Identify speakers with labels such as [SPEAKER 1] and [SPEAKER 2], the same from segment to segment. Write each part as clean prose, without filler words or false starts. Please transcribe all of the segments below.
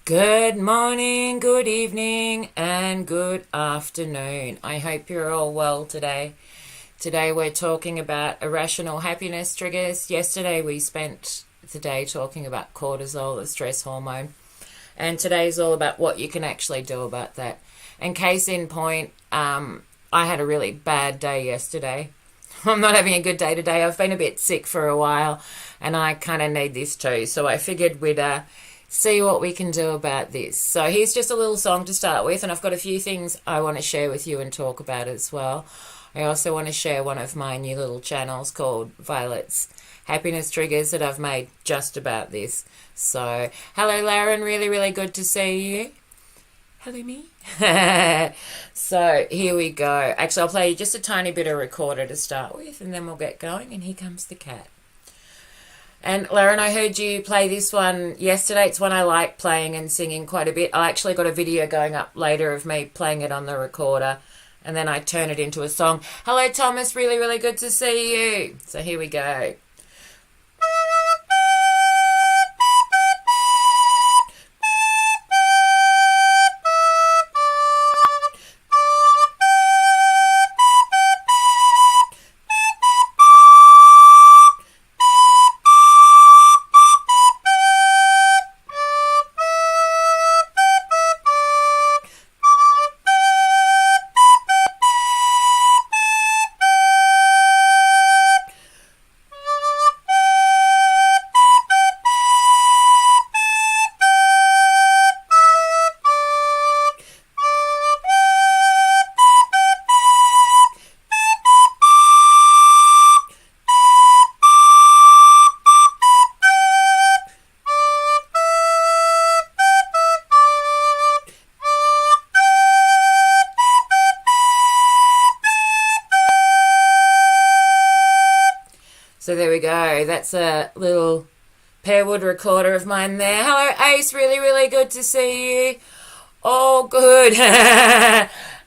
[SPEAKER 1] Good morning, good evening, and good afternoon. I hope you're all well today. Today we're talking about irrational happiness triggers. Yesterday we spent the day talking about cortisol, the stress hormone. And today's all about what you can actually do about that. And case in point, I had a really bad day yesterday. I'm not having a good day today. I've been a bit sick for a while and I kind of need this too. So I figured we'd see what we can do about this. So here's just a little song to start with, and I've got a few things I want to share with you and talk about as well. I also want to share one of my new little channels called Violet's Happiness Triggers that I've made just about this. So, hello Lauren, really, really good to see you. Hello me. So, here we go. Actually, I'll play you just a tiny bit of recorder to start with, and then we'll get going, and here comes the cat. And Lauren, I heard you play this one yesterday. It's one I like playing and singing quite a bit. I actually got a video going up later of me playing it on the recorder, and then I turn it into a song. Hello, Thomas. Really, really good to see you. So here we go. So there we go. That's a little Pearwood recorder of mine there. Hello, Ace. Really, really good to see you. Oh, good.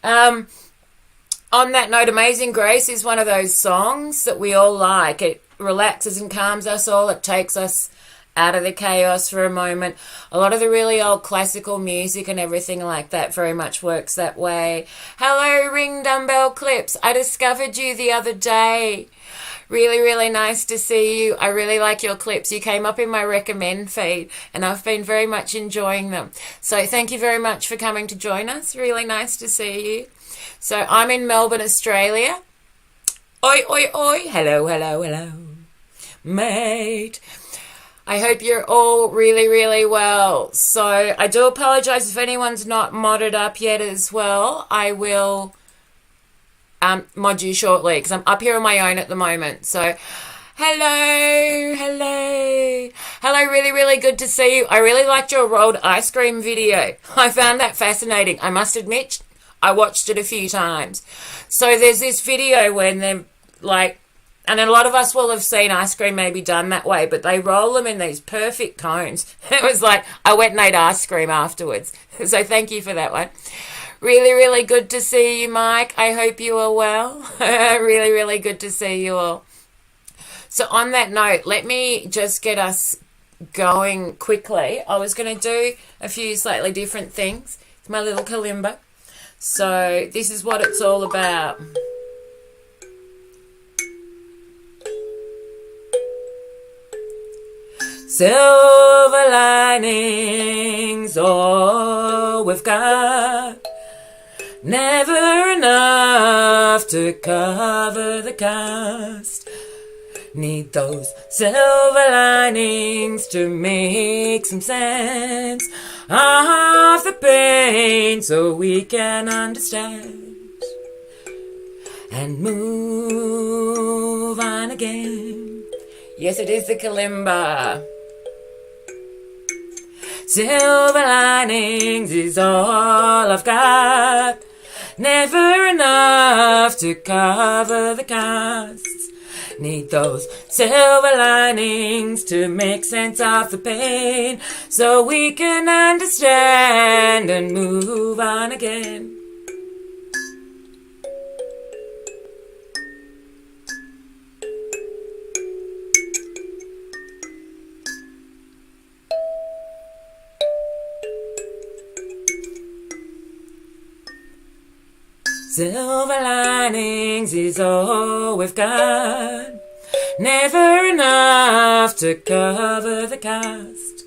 [SPEAKER 1] On that note, Amazing Grace is one of those songs that we all like. It relaxes and calms us all. It takes us out of the chaos for a moment. A lot of the really old classical music and everything like that very much works that way. Hello, Ring Dumbbell Clips. I discovered you the other day. Really, really nice to see you. I really like your clips. You came up in my recommend feed and I've been very much enjoying them. So thank you very much for coming to join us. Really nice to see you. So I'm in Melbourne, Australia. Oi, oi, oi. Hello, hello, hello, mate. I hope you're all really, really well. So I do apologise if anyone's not modded up yet as well. I will mod you shortly because I'm up here on my own at the moment. So hello, really, really good to see you. I really liked your rolled ice cream video. I found that fascinating. I must admit, I watched it a few times. So there's this video when they're like, and a lot of us will have seen ice cream maybe done that way, but they roll them in these perfect cones. It was like I went and ate ice cream afterwards. So thank you for that one. Really, really good to see you, Mike. I hope you are well. Really, really good to see you all. So on that note, let me just get us going quickly. I was going to do a few slightly different things. It's my little kalimba. So this is what it's all about. Silver linings, all we've got. Never enough to cover the cost. Need those silver linings to make some sense of the pain so we can understand and move on again. Yes, it is the kalimba. Silver linings is all I've got. Never enough to cover the costs. Need those silver linings to make sense of the pain so we can understand and move on again. Silver linings is all we've got. Never enough to cover the cost.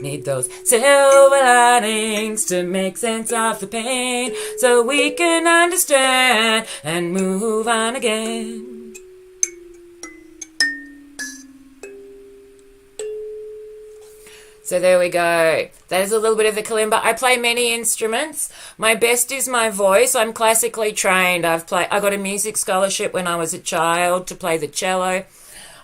[SPEAKER 1] Need those silver linings to make sense of the pain, so we can understand and move on again. So there we go. That is a little bit of the kalimba. I play many instruments. My best is my voice. I'm classically trained. I got a music scholarship when I was a child to play the cello.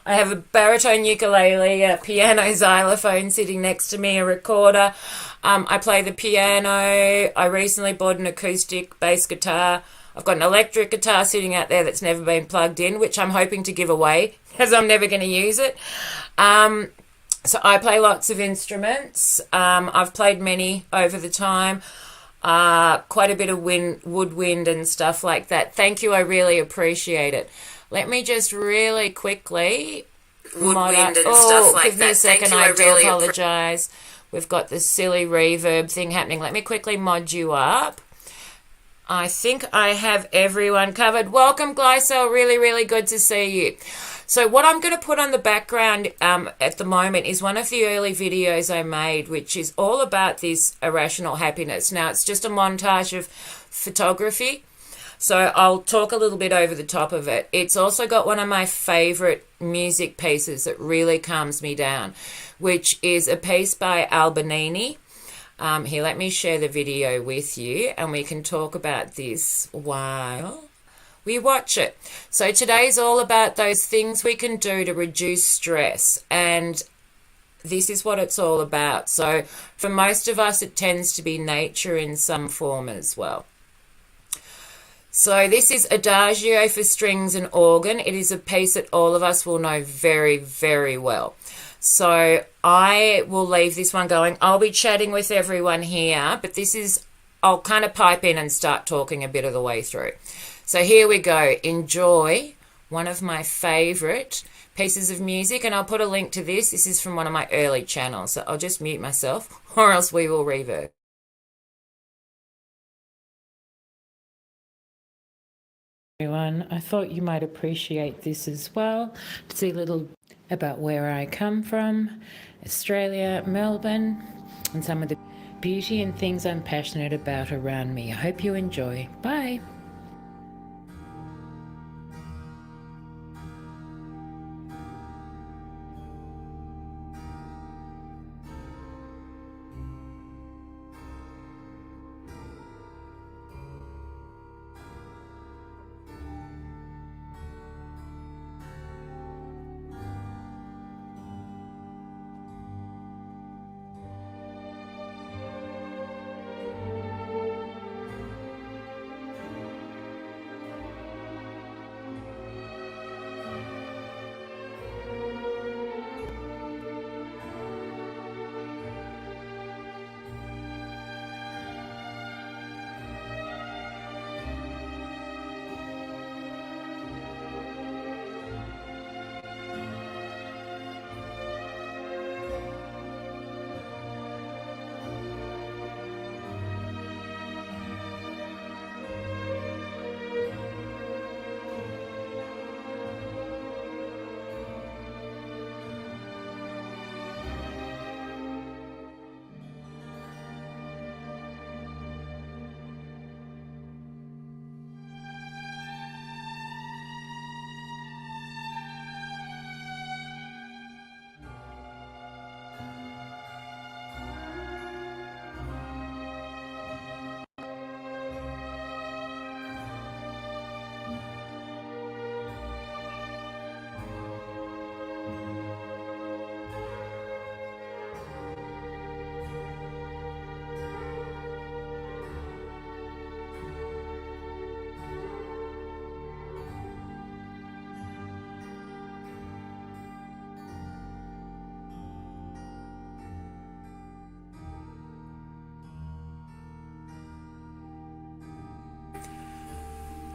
[SPEAKER 1] I have a baritone ukulele, a piano xylophone sitting next to me, a recorder. I play the piano. I recently bought an acoustic bass guitar. I've got an electric guitar sitting out there that's never been plugged in, which I'm hoping to give away because I'm never going to use it. So I play lots of instruments. I've played many over the time. Quite a bit of woodwind and stuff like that. Thank you. I really appreciate it. Let me just really quickly...
[SPEAKER 2] Woodwind and stuff like
[SPEAKER 1] give me
[SPEAKER 2] that.
[SPEAKER 1] a second.
[SPEAKER 2] Thank you.
[SPEAKER 1] I do apologise. We've got this silly reverb thing happening. Let me quickly mod you up. I think I have everyone covered. Welcome, Glycel. Really, really good to see you. So what I'm going to put on the background at the moment is one of the early videos I made, which is all about this irrational happiness. Now, it's just a montage of photography, so I'll talk a little bit over the top of it. It's also got one of my favourite music pieces that really calms me down, which is a piece by Albanini. Here, let me share the video with you, and we can talk about this while we watch it. So today's all about those things we can do to reduce stress, and this is what it's all about. So for most of us, it tends to be nature in some form as well. So this is Adagio for strings and organ. It is a piece that all of us will know very, very well. So I will leave this one going. I'll be chatting with everyone here, but I'll kind of pipe in and start talking a bit of the way through. So here we go. Enjoy one of my favourite pieces of music, and I'll put a link to this. This is from one of my early channels, so I'll just mute myself or else we will reverb. Everyone, I thought you might appreciate this as well, to see a little about where I come from, Australia, Melbourne, and some of the beauty and things I'm passionate about around me. I hope you enjoy. Bye.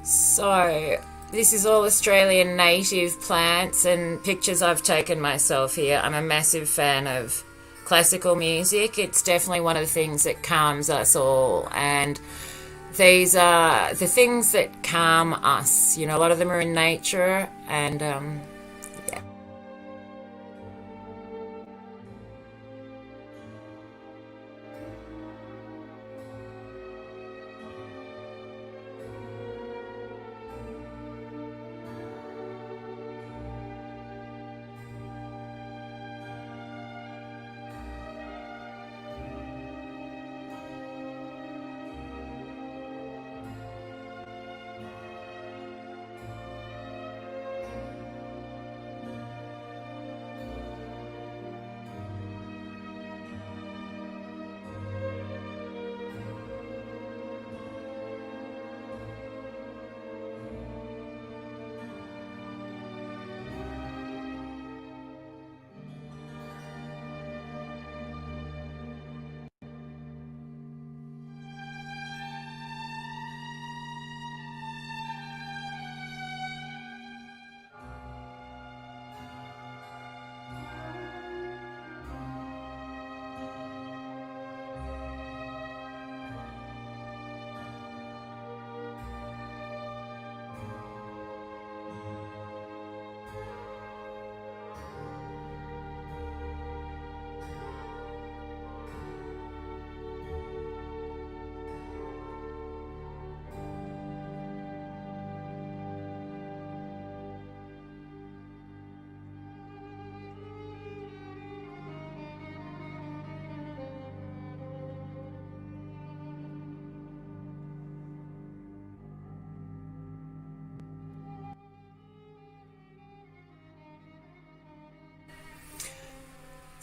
[SPEAKER 1] So this is all Australian native plants and pictures I've taken myself here. I'm a massive fan of classical music. It's definitely one of the things that calms us all, and these are the things that calm us. You know, a lot of them are in nature, and yeah.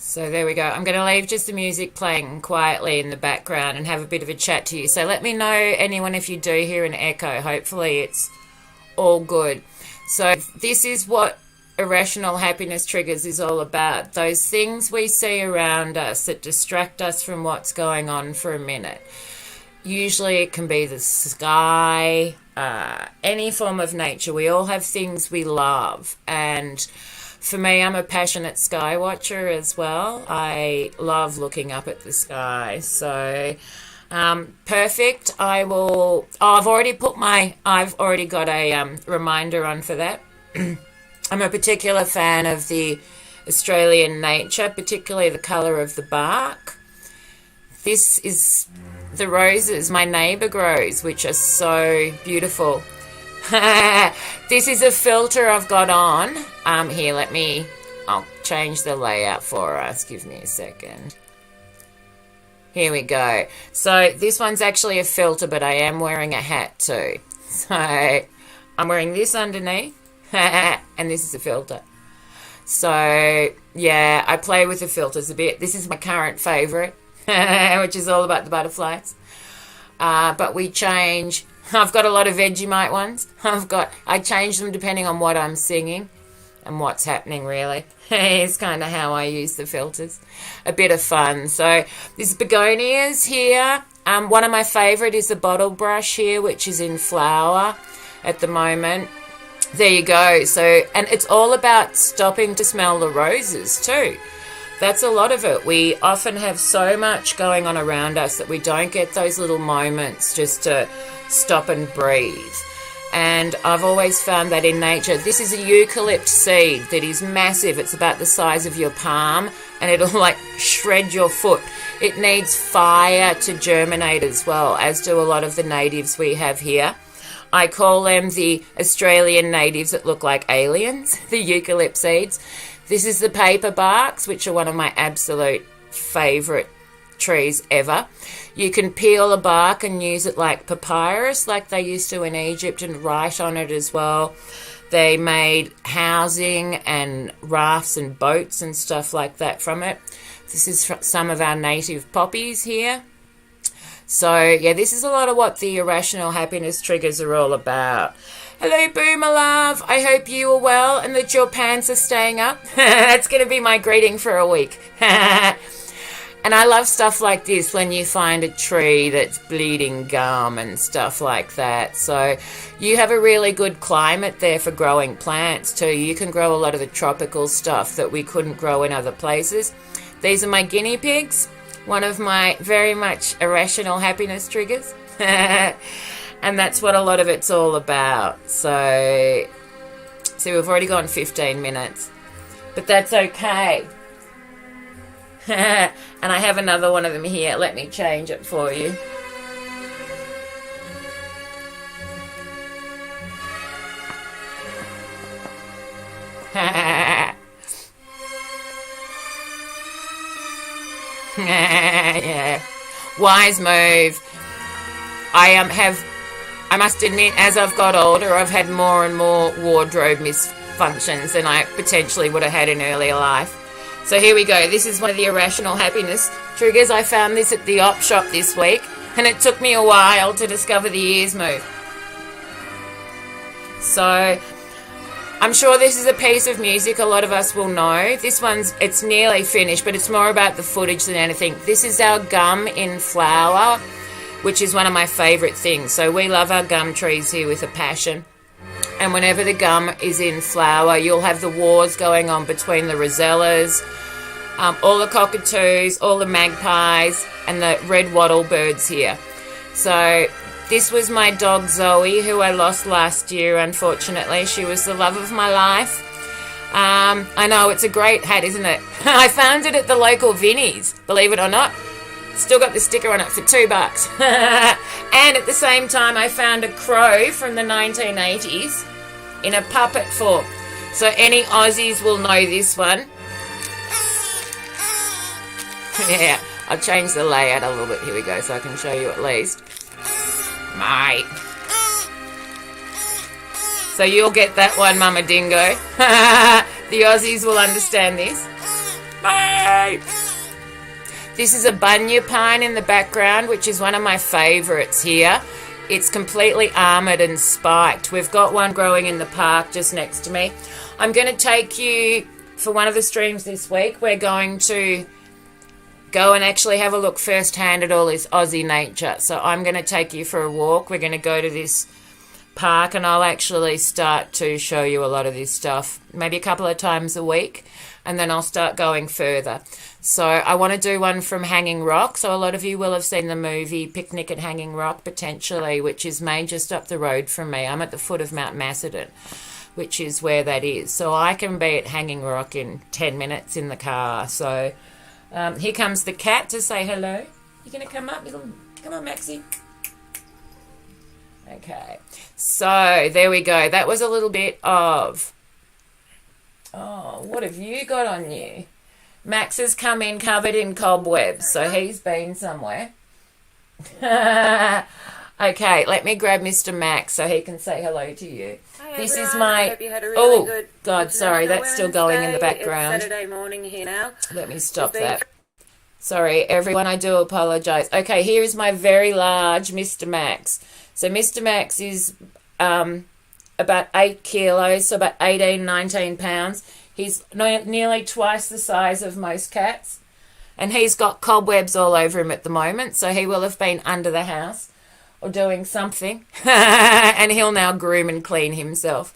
[SPEAKER 1] So there we go. I'm going to leave just the music playing quietly in the background and have a bit of a chat to you. So let me know, anyone, if you do hear an echo. Hopefully it's all good. So this is what irrational happiness triggers is all about. Those things we see around us that distract us from what's going on for a minute. Usually it can be the sky, any form of nature. We all have things we love, and for me, I'm a passionate sky watcher as well. I love looking up at the sky. So, perfect. I've already got a reminder on for that. I'm a particular fan of the Australian nature, particularly the colour of the bark. This is the roses my neighbour grows, which are so beautiful. This is a filter I've got on. Here, I'll change the layout for us. Give me a second. Here we go. So this one's actually a filter, but I am wearing a hat too. So I'm wearing this underneath, and this is a filter. So yeah, I play with the filters a bit. This is my current favourite, which is all about the butterflies. But we change. I've got a lot of Vegemite ones. I change them depending on what I'm singing and what's happening, really. It's kind of how I use the filters. A bit of fun. So there's begonias here. One of my favourite is the bottle brush here, which is in flower at the moment. There you go. So, and it's all about stopping to smell the roses too. That's a lot of it. We often have so much going on around us that we don't get those little moments just to stop and breathe. And I've always found that in nature. This is a eucalypt seed that is massive. It's about the size of your palm, and it'll like shred your foot. It needs fire to germinate as well, as do a lot of the natives we have here. I call them the Australian natives that look like aliens, the eucalypt seeds. This is the paper barks, which are one of my absolute favourite trees ever. You can peel a bark and use it like papyrus, like they used to in Egypt, and write on it as well. They made housing and rafts and boats and stuff like that from it. This is some of our native poppies here. So yeah, this is a lot of what the irrational happiness triggers are all about. Hello, Boomer Love. I hope you are well and that your pants are staying up. That's going to be my greeting for a week. And I love stuff like this, when you find a tree that's bleeding gum and stuff like that. So you have a really good climate there for growing plants too. You can grow a lot of the tropical stuff that we couldn't grow in other places. These are my guinea pigs, one of my very much irrational happiness triggers. And that's what a lot of it's all about. So, see, we've already gone 15 minutes. But that's okay. And I have another one of them here. Let me change it for you. Yeah. Wise move. I must admit, as I've got older, I've had more and more wardrobe misfunctions than I potentially would have had in earlier life. So here we go. This is one of the irrational happiness triggers. I found this at the op shop this week, and it took me a while to discover the ears move. So I'm sure this is a piece of music a lot of us will know. This it's nearly finished, but it's more about the footage than anything. This is our gum in flower, which is one of my favourite things. So we love our gum trees here with a passion. And whenever the gum is in flower, you'll have the wars going on between the rosellas, all the cockatoos, all the magpies, and the red wattle birds here. So this was my dog Zoe, who I lost last year, unfortunately. She was the love of my life. I know, it's a great hat, isn't it? I found it at the local Vinnie's, believe it or not. Still got the sticker on it for $2. And at the same time, I found a crow from the 1980s in a puppet form. So any Aussies will know this one. Yeah, I'll change the layout a little bit. Here we go, so I can show you at least. Mate. So you'll get that one, Mama Dingo. The Aussies will understand this. Mate. This is a bunya pine in the background, which is one of my favourites here. It's completely armoured and spiked. We've got one growing in the park just next to me. I'm going to take you for one of the streams this week. We're going to go and actually have a look firsthand at all this Aussie nature. So I'm going to take you for a walk. We're going to go to this park and I'll actually start to show you a lot of this stuff, maybe a couple of times a week, and then I'll start going further. So I want to do one from Hanging Rock. So a lot of you will have seen the movie Picnic at Hanging Rock, potentially, which is made just up the road from me. I'm at the foot of Mount Macedon, which is where that is. So I can be at Hanging Rock in 10 minutes in the car. So here comes the cat to say hello. You going to come up? Come on, Maxie. Okay. So there we go. That was a little bit of... Oh, what have you got on you? Max has come in covered in cobwebs, so he's been somewhere. Okay, let me grab Mr. Max so he can say hello to you.
[SPEAKER 2] Hi,
[SPEAKER 1] this
[SPEAKER 2] everyone.
[SPEAKER 1] is my...
[SPEAKER 2] I hope you had a really good
[SPEAKER 1] God, sorry, that's still going in the background.
[SPEAKER 2] It's Saturday morning here now.
[SPEAKER 1] Let me stop that. Sorry, everyone, I do apologise. Okay, here is my very large Mr. Max. So Mr. Max is about 8 kilos, so about 18, 19 pounds. He's nearly twice the size of most cats. And he's got cobwebs all over him at the moment, so he will have been under the house or doing something. And he'll now groom and clean himself.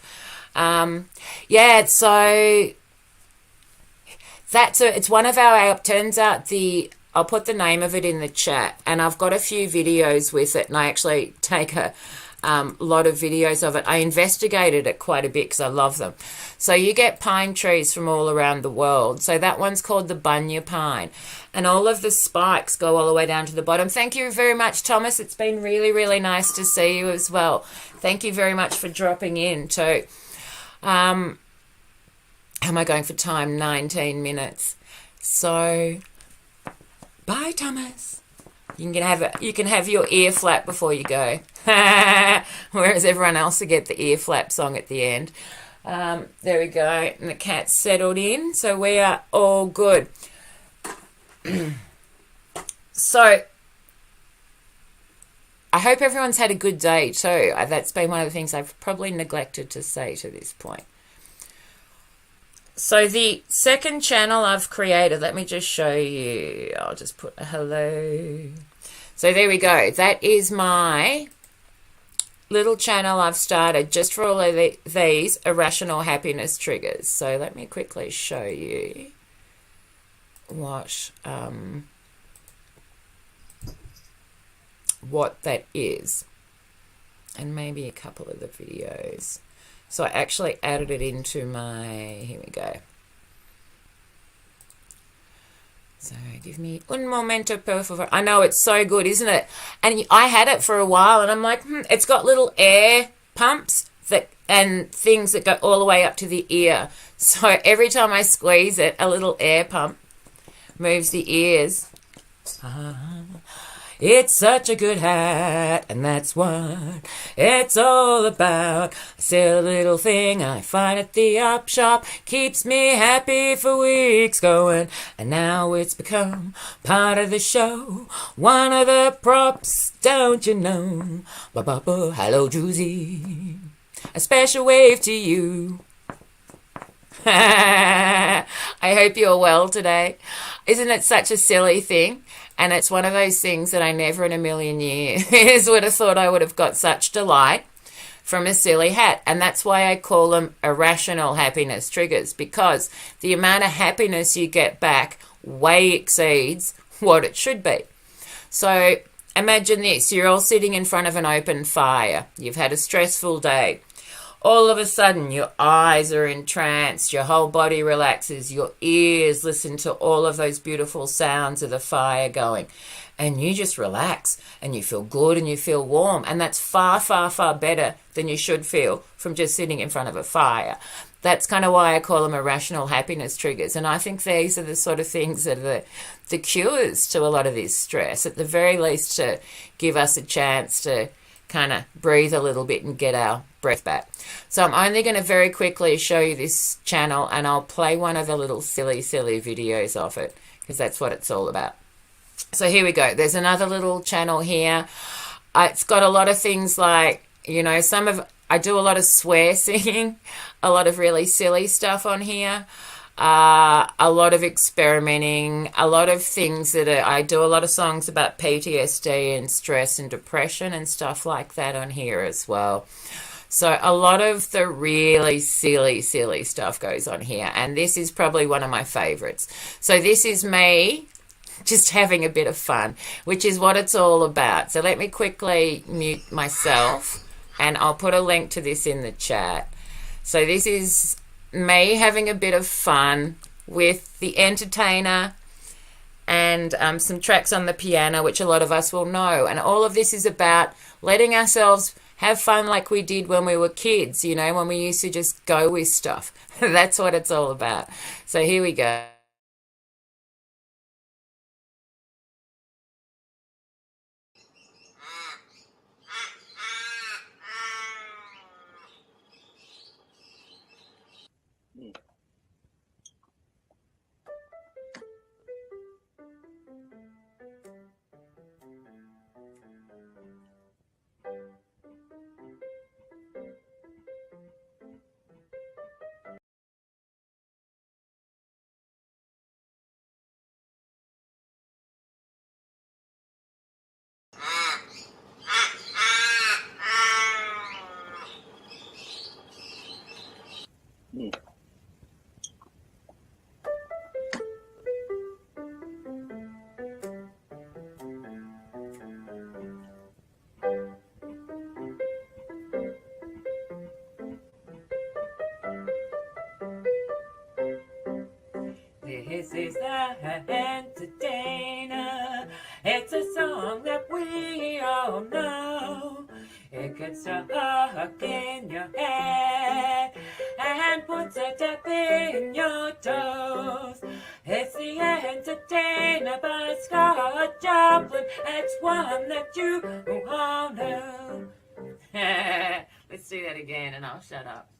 [SPEAKER 1] Yeah, so it's one of our, turns out I'll put the name of it in the chat, and I've got a few videos with it, and I actually take a lot of videos of it. I investigated it quite a bit because I love them. So you get pine trees from all around the world. So that one's called the bunya pine, and all of the spikes go all the way down to the bottom. Thank you very much, Thomas. It's been really, really nice to see you as well. Thank you very much for dropping in too. How am I going for time? 19 minutes. So bye, Thomas. You can have your ear flap before you go. Whereas everyone else will get the ear flap song at the end. There we go. And the cat's settled in. So we are all good. So I hope everyone's had a good day too. That's been one of the things I've probably neglected to say to this point. So the second channel I've created, let me just show you. I'll just put a hello. So there we go. That is my little channel I've started just for all of these irrational happiness triggers. So let me quickly show you what what that is, and maybe a couple of the videos. So I actually added it into my, here we go. So give me un momento, per favor. I know, it's so good, isn't it? And I had it for a while, and I'm like, it's got little air pumps that and things that go all the way up to the ear. So every time I squeeze it, a little air pump moves the ears. It's such a good hat, and that's what it's all about. A silly little thing I find at the op shop keeps me happy for weeks going, and now it's become part of the show. One of the props, don't you know? Ba-ba-ba, hello, Juicy. A special wave to you. I hope you're well today. Isn't it such a silly thing? And it's one of those things that I never in a million years would have thought I would have got such delight from a silly hat. And that's why I call them irrational happiness triggers, because the amount of happiness you get back way exceeds what it should be. So imagine this. You're all sitting in front of an open fire. You've had a stressful day. All of a sudden, your eyes are entranced, your whole body relaxes, your ears listen to all of those beautiful sounds of the fire going, and you just relax, and you feel good, and you feel warm, and that's far, far, far better than you should feel from just sitting in front of a fire. That's kind of why I call them irrational happiness triggers, and I think these are the sort of things that are the cures to a lot of this stress, at the very least to give us a chance to kind of breathe a little bit and get our breath back. So I'm only going to very quickly show you this channel, and I'll play one of the little silly videos of it, because that's what it's all about. So here we go. There's another little channel here. It's got a lot of things like, you know, I do a lot of swear singing, a lot of really silly stuff on here. A lot of experimenting, a lot of things that I do a lot of songs about PTSD and stress and depression and stuff like that on here as well. So a lot of the really silly stuff goes on here, and this is probably one of my favorites. So this is me just having a bit of fun, which is what it's all about. So let me quickly mute myself, and I'll put a link to this in the chat. So this is me having a bit of fun with the entertainer and some tracks on the piano, which a lot of us will know. And all of this is about letting ourselves have fun like we did when we were kids, you know, when we used to just go with stuff. That's what it's all about. So here we go. This is the entertainer. It's a song that we all know. It gets stuck in your head and puts a tap in your toes. It's the entertainer by Scott Joplin. It's one that you all know. Let's do that again and I'll shut up.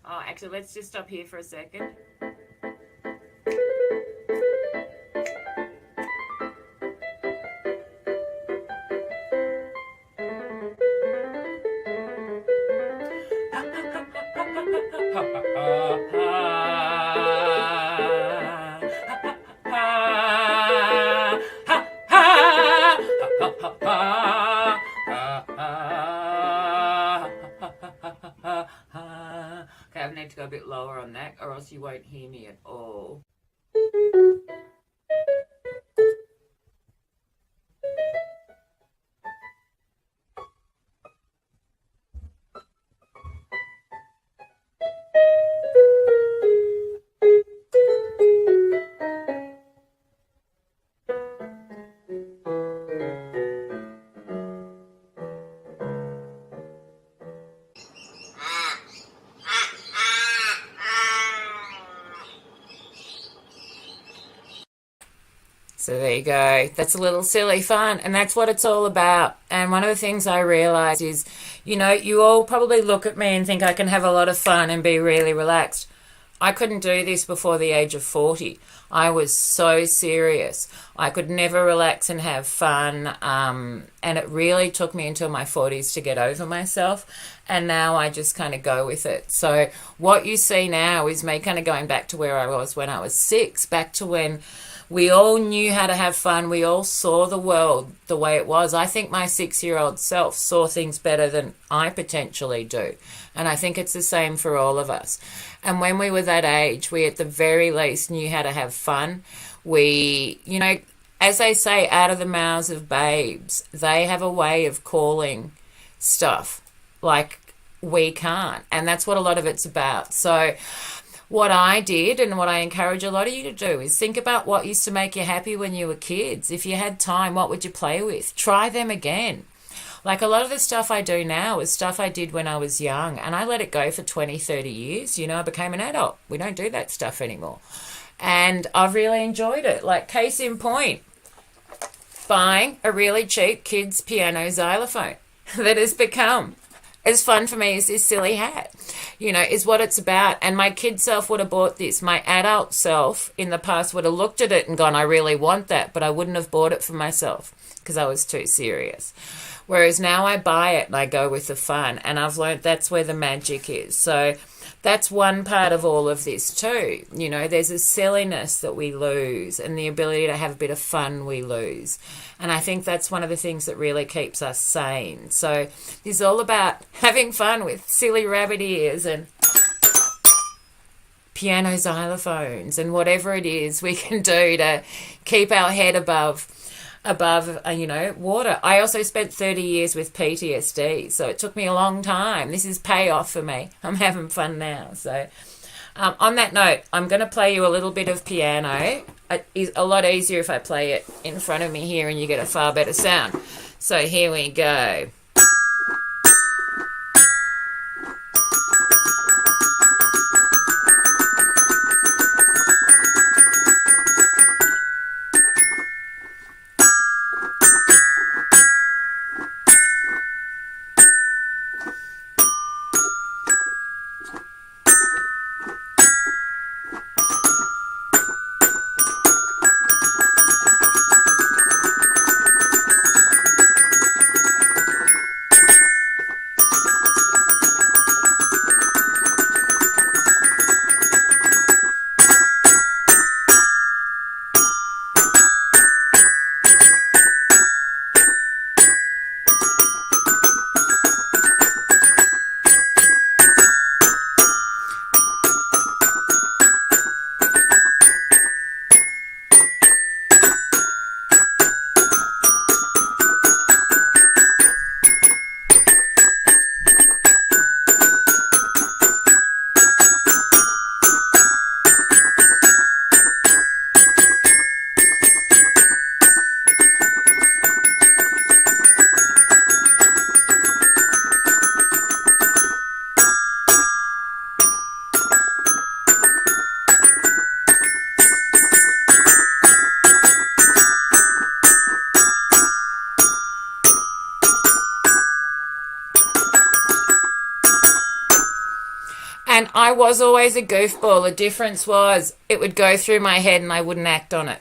[SPEAKER 1] Oh, actually, let's just stop here for a second. Okay, I need to go a bit lower on that, or else you won't hear me at all. So there you go. That's a little silly fun. And that's what it's all about. And one of the things I realize is, you all probably look at me and think I can have a lot of fun and be really relaxed. I couldn't do this before the age of 40. I was so serious. I could never relax and have fun. And it really took me until my 40s to get over myself. And now I just kind of go with it. So what you see now is me kind of going back to where I was when I was 6, back to when we all knew how to have fun. We all saw the world the way it was. I think my 6-year-old self saw things better than I potentially do. And I think it's the same for all of us. And when we were that age, we at the very least knew how to have fun. We, as they say, out of the mouths of babes, they have a way of calling stuff like we can't. And that's what a lot of it's about. So what I did and what I encourage a lot of you to do is think about what used to make you happy when you were kids. If you had time, what would you play with? Try them again. Like a lot of the stuff I do now is stuff I did when I was young, and I let it go for 20, 30 years. I became an adult. We don't do that stuff anymore. And I've really enjoyed it. Like case in point, buying a really cheap kid's piano xylophone that has become as fun for me as this silly hat, is what it's about. And my kid self would have bought this. My adult self in the past would have looked at it and gone, I really want that, but I wouldn't have bought it for myself because I was too serious. Whereas now I buy it and I go with the fun, and I've learned that's where the magic is. So that's one part of all of this too. There's a silliness that we lose and the ability to have a bit of fun we lose. And I think that's one of the things that really keeps us sane. So it's all about having fun with silly rabbit ears and piano xylophones and whatever it is we can do to keep our head above water. I also spent 30 years with PTSD, so it took me a long time. This is payoff for me. I'm having fun now. So on that note, I'm going to play you a little bit of piano. It's a lot easier if I play it in front of me here and you get a far better sound. So here we go. And I was always a goofball. The difference was it would go through my head and I wouldn't act on it.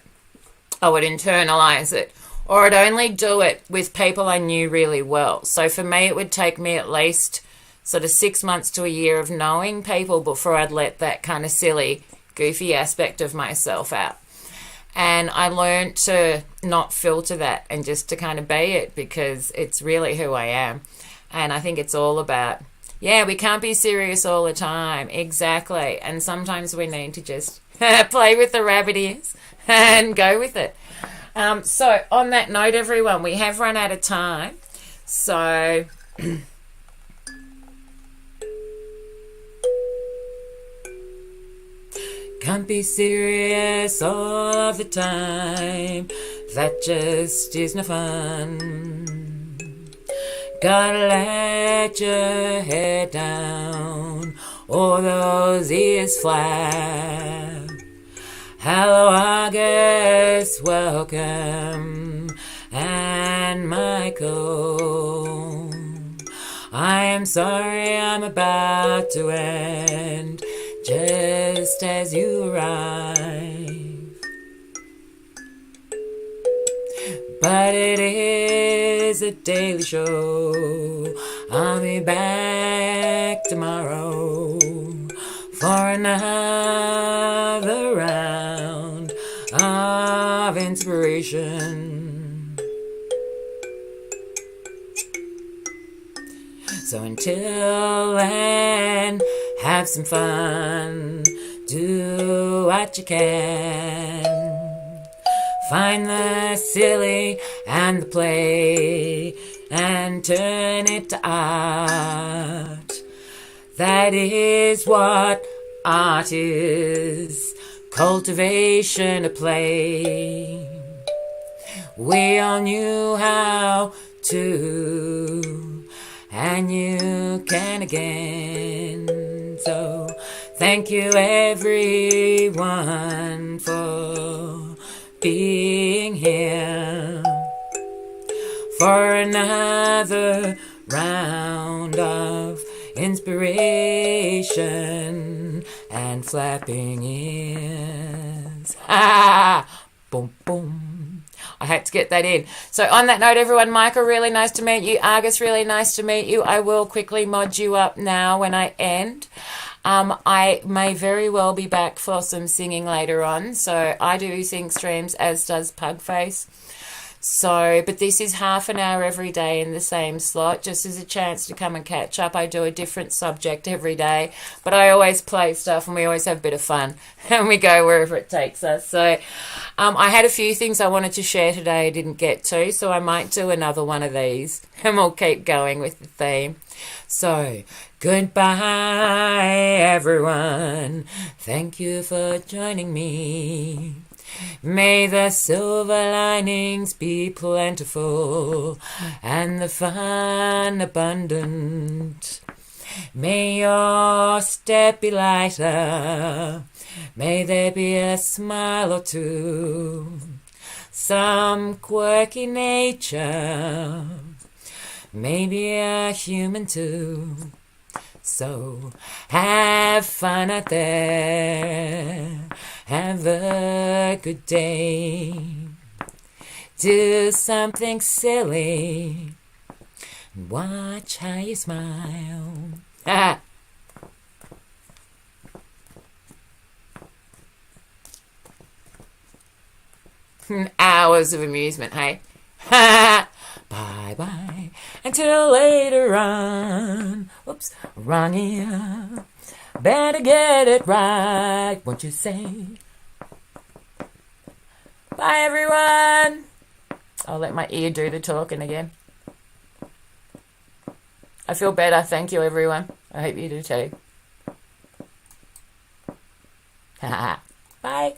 [SPEAKER 1] I would internalize it. Or I'd only do it with people I knew really well. So for me, it would take me at least sort of 6 months to a year of knowing people before I'd let that kind of silly, goofy aspect of myself out. And I learned to not filter that and just to kind of be it, because it's really who I am. And I think it's all about, we can't be serious all the time. Exactly. And sometimes we need to just play with the rabbit ears and go with it. So on that note, everyone, we have run out of time. So can't be serious all of the time. That just is no fun. Gotta let your head down or those ears flap. Hello, August, welcome, and Michael. I am sorry I'm about to end just as you arrive. But it is a daily show. I'll be back tomorrow for another round of inspiration. So until then, have some fun, do what you can. Find the silly and the play and turn it to art. That is what art is, cultivation of play. We all knew how to, and you can again. So thank you everyone for being here for another round of inspiration and flapping ears. Boom, boom. I had to get that in. So on that note, everyone, Michael, really nice to meet you. Argus, really nice to meet you. I will quickly mod you up now when I end. I may very well be back for some singing later on. So I do sing streams, as does Pugface. So, but this is half an hour every day in the same slot, just as a chance to come and catch up. I do a different subject every day, but I always play stuff and we always have a bit of fun and we go wherever it takes us. So I had a few things I wanted to share today I didn't get to, so I might do another one of these and we'll keep going with the theme. So, goodbye everyone. Thank you for joining me. May the silver linings be plentiful and the fun abundant. May your step be lighter. May there be a smile or two. Some quirky nature. Maybe a human too. So have fun out there. Have a good day. Do something silly. And watch how you smile. Hours of amusement, hey? Bye-bye. Until later on. Whoops, wrong ear. Better get it right, won't you say? Bye, everyone. I'll let my ear do the talking again. I feel better. Thank you, everyone. I hope you do too. Bye.